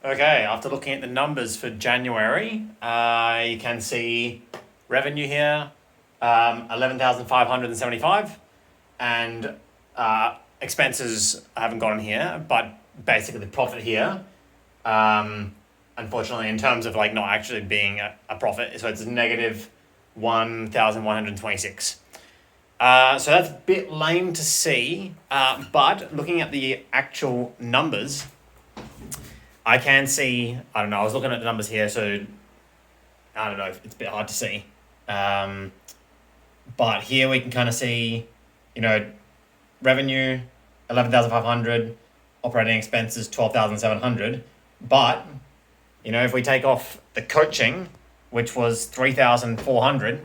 Okay, after looking at the numbers for January, you can see revenue here, 11,575, and expenses I haven't got in here, but basically the profit here, unfortunately, in terms of like not actually being a profit, so it's negative 1,126. So that's a bit lame to see, but looking at the actual numbers, I can see, I don't know, I was looking at the numbers here, so I don't know, it's a bit hard to see. But here we can kind of see, revenue, 11,500, operating expenses, 12,700. But, if we take off the coaching, which was 3,400,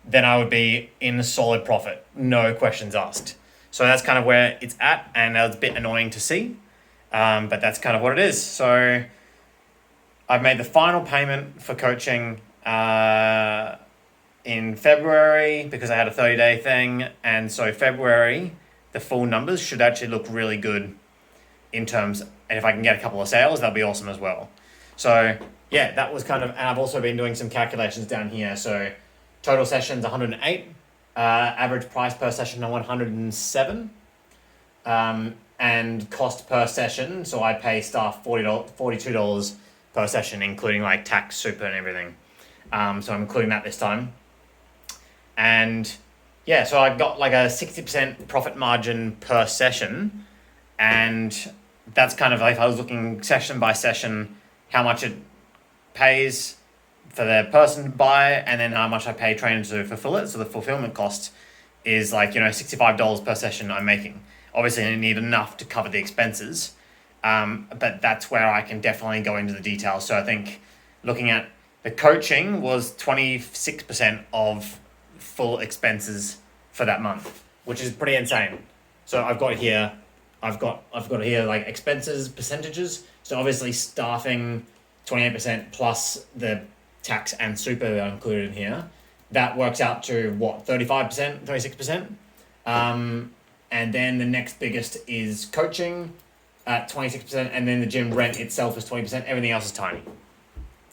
then I would be in solid profit, no questions asked. So that's kind of where it's at, and it's a bit annoying to see. But that's kind of what it is. So I've made the final payment for coaching in February because I had a 30-day thing. And so February, the full numbers should actually look really good in terms, and if I can get a couple of sales, that'll be awesome as well. So yeah, that was kind of, and I've also been doing some calculations down here. So total sessions, 108, average price per session, 107. And cost per session, so I pay staff $42 per session, including like tax, super, and everything. So I'm including that this time. And yeah, so I got like a 60% profit margin per session, and that's kind of like if I was looking session by session, how much it pays for the person to buy, and then how much I pay trainers to fulfill it. So the fulfillment cost is like, $65 per session I'm making. Obviously, I need enough to cover the expenses, but that's where I can definitely go into the details. So I think looking at the coaching was 26% of full expenses for that month, which is pretty insane. So I've got here like expenses percentages. So obviously staffing 28% plus the tax and super are included in here. That works out to what, 35%, 36%. And then the next biggest is coaching at 26%, and then the gym rent itself is 20%. Everything else is tiny.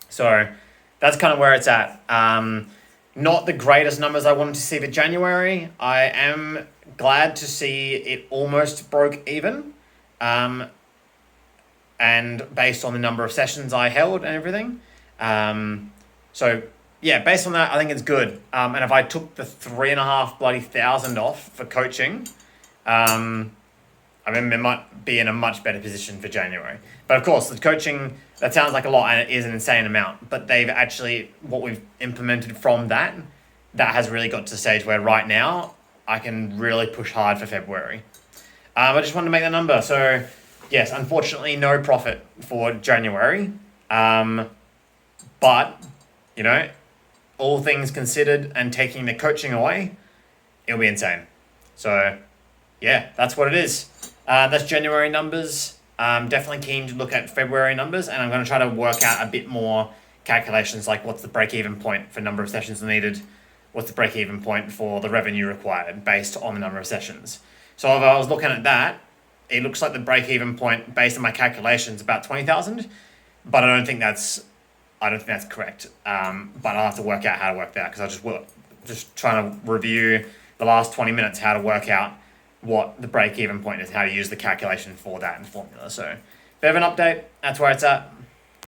So that's kind of where it's at. Not the greatest numbers I wanted to see for January. I am glad to see it almost broke even. And based on the number of sessions I held and everything. So yeah, based on that, I think it's good. And if I took the 3,500 off for coaching, I mean, it might be in a much better position for January. But of course, the coaching, that sounds like a lot, and it is an insane amount. But they've actually, what we've implemented from that has really got to the stage where right now, I can really push hard for February. I just wanted to make that number. So yes, unfortunately, no profit for January. But, all things considered and taking the coaching away, it'll be insane. So yeah, that's what it is. That's January numbers. I'm definitely keen to look at February numbers, and I'm going to try to work out a bit more calculations, like what's the break-even point for number of sessions needed, what's the break-even point for the revenue required based on the number of sessions. So if I was looking at that, it looks like the break-even point based on my calculations about 20,000, but I don't think that's correct. But I'll have to work out how to work that, because I just trying to review the last 20 minutes how to work out what the break-even point is, how to use the calculation for that and formula. So bit of an update. That's where it's at.